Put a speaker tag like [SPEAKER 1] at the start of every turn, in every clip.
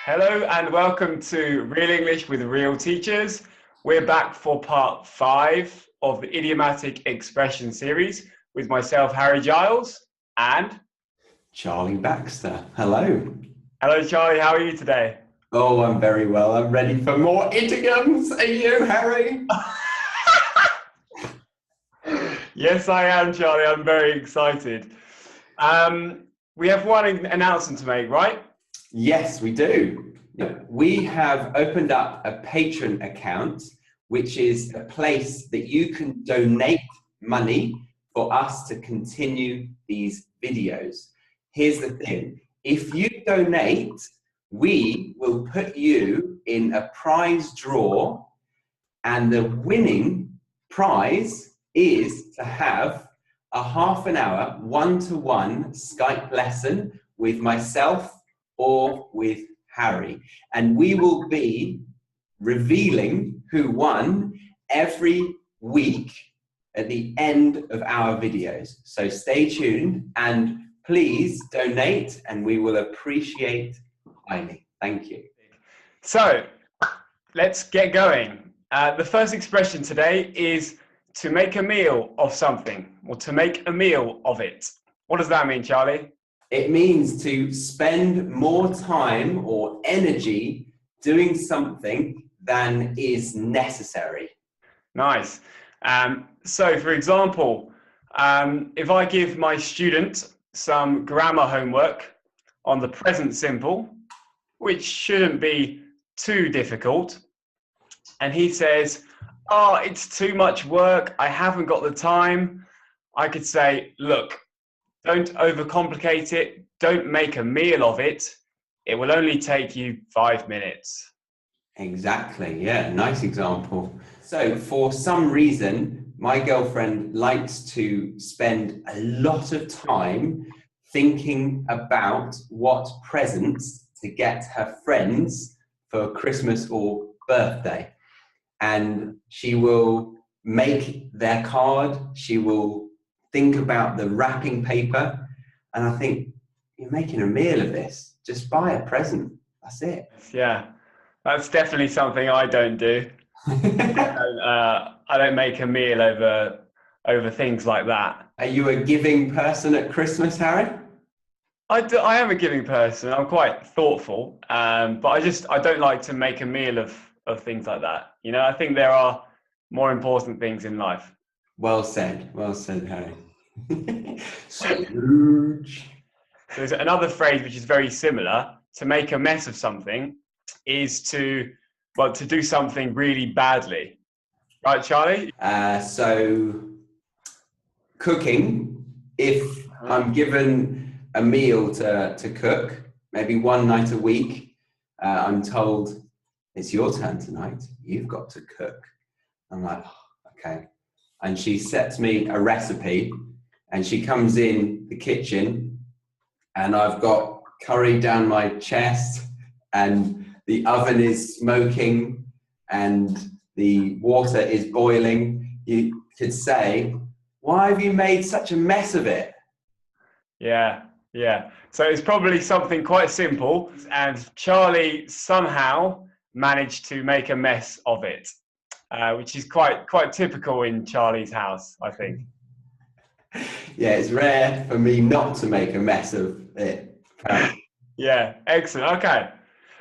[SPEAKER 1] Hello and welcome to Real English with Real Teachers. We're back for part 5 of the Idiomatic expression series with myself, Harry Giles, and
[SPEAKER 2] Charlie Baxter. Hello.
[SPEAKER 1] Hello, Charlie. How are you today?
[SPEAKER 2] Oh, I'm very well. I'm ready for more idioms. Are you, Harry?
[SPEAKER 1] Yes, I am, Charlie. I'm very excited. We have one announcement to make, right?
[SPEAKER 2] Yes, we do. We have opened up a Patreon account, which is a place that you can donate money for us to continue these videos. Here's the thing. If you donate, we will put you in a prize draw, and the winning prize is to have a half an hour one-to-one Skype lesson with myself or with Harry. And we will be revealing who won every week at the end of our videos. So stay tuned and please donate, and we will appreciate highly. Thank you.
[SPEAKER 1] So let's get going. The first expression today is to make a meal of something, or to make a meal of it. What does that mean, Charlie?
[SPEAKER 2] It means to spend more time or energy doing something than is necessary.
[SPEAKER 1] Nice. So, for example, if I give my student some grammar homework on the present simple, which shouldn't be too difficult, and he says, "Oh, it's too much work, I haven't got the time," I could say, "Look, don't overcomplicate it, don't make a meal of it, it will only take you 5 minutes."
[SPEAKER 2] Exactly, yeah, nice example. So for some reason, my girlfriend likes to spend a lot of time thinking about what presents to get her friends for Christmas or birthday. And she will make their card, she will think about the wrapping paper, and I think, you're making a meal of this. Just buy a present, that's it.
[SPEAKER 1] Yeah, that's definitely something I don't do. I don't make a meal over things like that.
[SPEAKER 2] Are you a giving person at Christmas, Harry?
[SPEAKER 1] I am a giving person. I'm quite thoughtful, but I don't like to make a meal of things like that. You know, I think there are more important things in life.
[SPEAKER 2] Well said, Harry. Scrooge.
[SPEAKER 1] So there's another phrase which is very similar. To make a mess of something is to do something really badly. Right, Charlie?
[SPEAKER 2] So cooking, if I'm given a meal to cook, maybe one night a week, I'm told, it's your turn tonight, you've got to cook. I'm like, oh, okay. And she sets me a recipe, and she comes in the kitchen, and I've got curry down my chest, and the oven is smoking, and the water is boiling. You could say, why have you made such a mess of it?
[SPEAKER 1] Yeah. So it's probably something quite simple, and Charlie somehow managed to make a mess of it, which is quite typical in Charlie's house, I think.
[SPEAKER 2] Yeah, it's rare for me not to make a mess of it.
[SPEAKER 1] Yeah, excellent. Okay.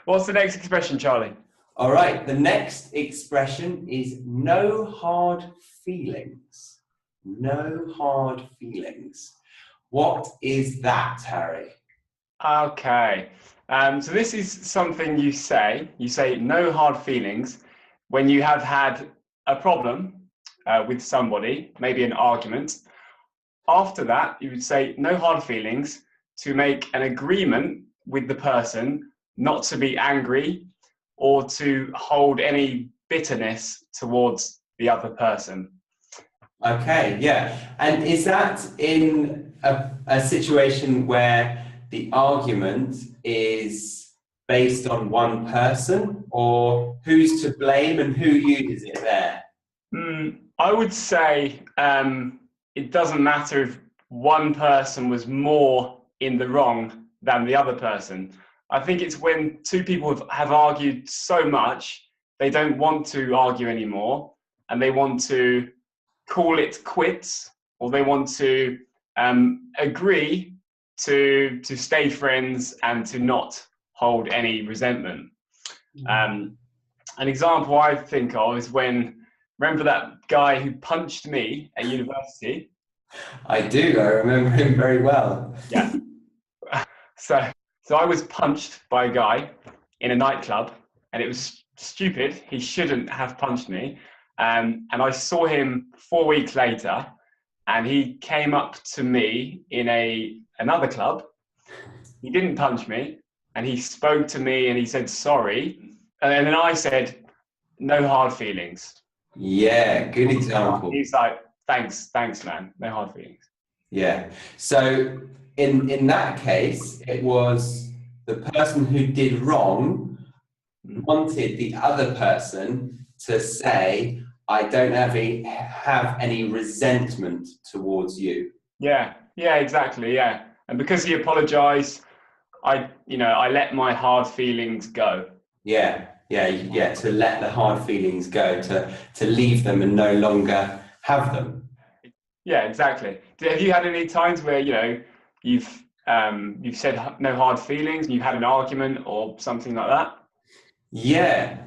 [SPEAKER 1] What's the next expression, Charlie?
[SPEAKER 2] All right, the next expression is no hard feelings. No hard feelings. What is that, Harry?
[SPEAKER 1] Okay. So this is something you say no hard feelings when you have had a problem with somebody, maybe an argument. After that, you would say no hard feelings to make an agreement with the person not to be angry or to hold any bitterness towards the other person.
[SPEAKER 2] Okay, yeah. And is that in a situation where the argument is based on one person, or who's to blame and who uses it there?
[SPEAKER 1] I would say it doesn't matter if one person was more in the wrong than the other person. I think it's when two people have argued so much, they don't want to argue anymore, and they want to call it quits, or they want to agree to stay friends and to not hold any resentment. An example I think of is remember that guy who punched me at university?
[SPEAKER 2] I do. I remember him very well.
[SPEAKER 1] Yeah. So I was punched by a guy in a nightclub, and it was stupid. He shouldn't have punched me. And I saw him 4 weeks later, and he came up to me in another club. He didn't punch me, and he spoke to me and he said sorry. And then I said, no hard feelings.
[SPEAKER 2] Yeah, good example.
[SPEAKER 1] He's like, thanks, man. No hard feelings.
[SPEAKER 2] Yeah. So in that case, it was the person who did wrong wanted the other person to say, I don't have any resentment towards you.
[SPEAKER 1] Yeah, exactly. Yeah. And because he apologized, I let my hard feelings go.
[SPEAKER 2] Yeah. To let the hard feelings go, to leave them and no longer have them.
[SPEAKER 1] Yeah, exactly. Have you had any times where you've said no hard feelings and you've had an argument or something like that?
[SPEAKER 2] Yeah,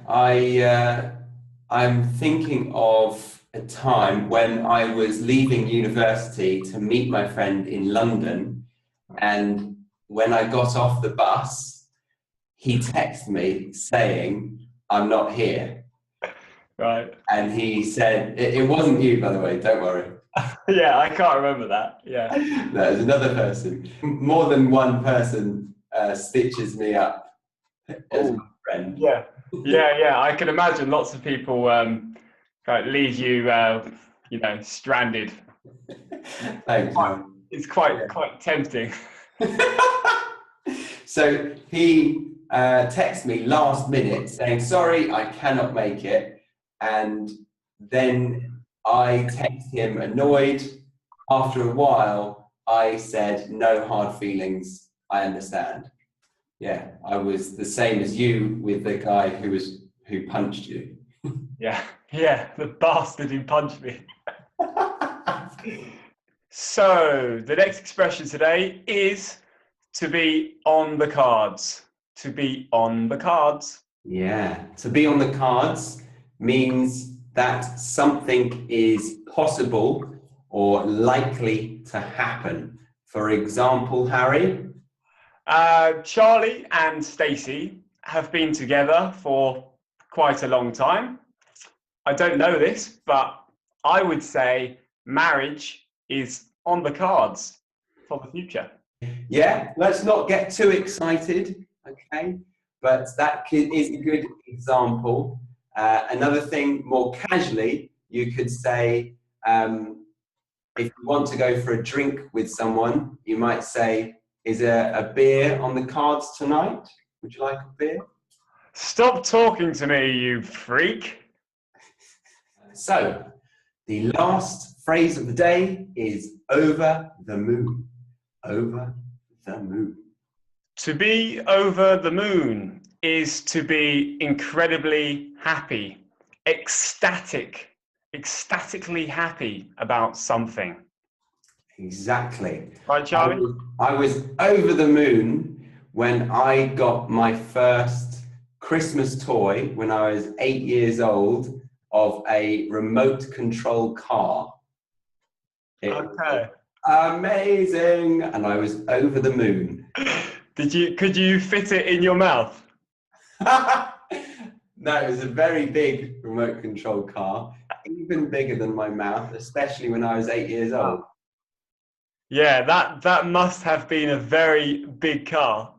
[SPEAKER 2] I'm thinking of a time when I was leaving university to meet my friend in London, and when I got off the bus, he texted me saying, I'm not here.
[SPEAKER 1] Right.
[SPEAKER 2] And he said, it wasn't you, by the way, don't worry.
[SPEAKER 1] Yeah, I can't remember that. Yeah.
[SPEAKER 2] No, it was another person. More than one person stitches me up as my friend.
[SPEAKER 1] Yeah. I can imagine lots of people leave you, stranded.
[SPEAKER 2] Thanks, man.
[SPEAKER 1] It's quite tempting.
[SPEAKER 2] So he texted me last minute saying, sorry, I cannot make it. And then I texted him annoyed. After a while, I said, no hard feelings, I understand. Yeah, I was the same as you with the guy who punched you.
[SPEAKER 1] Yeah, the bastard who punched me. So the next expression today is to be on the cards. To be on the cards.
[SPEAKER 2] Yeah, to be on the cards means that something is possible or likely to happen. For example, Harry?
[SPEAKER 1] Charlie and Stacey have been together for quite a long time. I don't know this, but I would say marriage is on the cards for the future.
[SPEAKER 2] Yeah, let's not get too excited, okay? But that is a good example. Another thing, more casually, you could say, if you want to go for a drink with someone, you might say, is there a beer on the cards tonight? Would you like a beer?
[SPEAKER 1] Stop talking to me, you freak.
[SPEAKER 2] So, the last phrase of the day is over the moon. Over the moon.
[SPEAKER 1] To be over the moon is to be incredibly happy, ecstatically happy about something.
[SPEAKER 2] Exactly.
[SPEAKER 1] Right, Charlie?
[SPEAKER 2] I was over the moon when I got my first Christmas toy when I was 8 years old of a remote control car. It was amazing, and I was over the moon.
[SPEAKER 1] Could you fit it in your mouth?
[SPEAKER 2] No, it was a very big remote control car, even bigger than my mouth, especially when I was 8 years old.
[SPEAKER 1] Yeah, that must have been a very big car.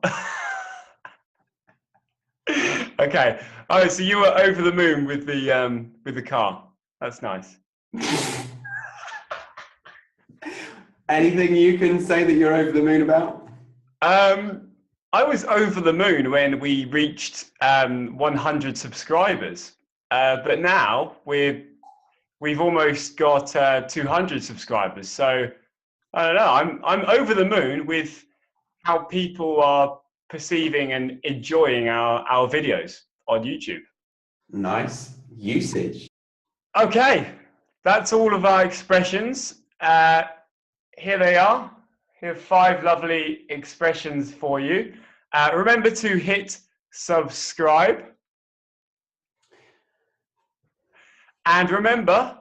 [SPEAKER 1] Okay. Oh, so you were over the moon with the car. That's nice.
[SPEAKER 2] Anything you can say that you're over the moon about?
[SPEAKER 1] I was over the moon when we reached 100 subscribers, but now we've almost got 200 subscribers. So I don't know. I'm over the moon with how people are perceiving and enjoying our videos on YouTube.
[SPEAKER 2] Nice usage.
[SPEAKER 1] Okay, that's all of our expressions. Here they are. Here are 5 lovely expressions for you. Remember to hit subscribe. And remember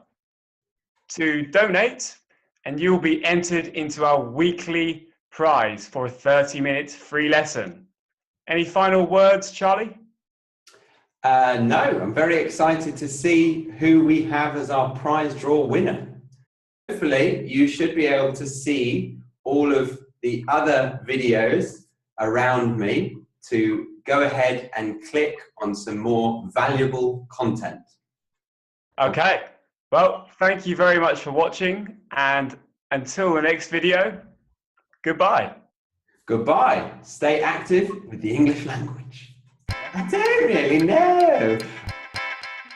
[SPEAKER 1] to donate, and you'll be entered into our weekly prize for a 30-minute free lesson. Any final words, Charlie?
[SPEAKER 2] No, I'm very excited to see who we have as our prize draw winner. Hopefully, you should be able to see all of the other videos around me to go ahead and click on some more valuable content.
[SPEAKER 1] Okay, well, thank you very much for watching, and until the next video, goodbye.
[SPEAKER 2] Goodbye. Stay active with the English language. I don't really know.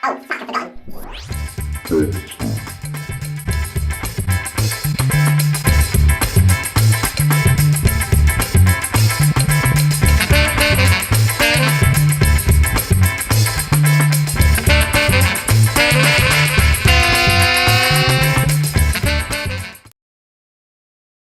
[SPEAKER 3] Oh, fuck, I forgot.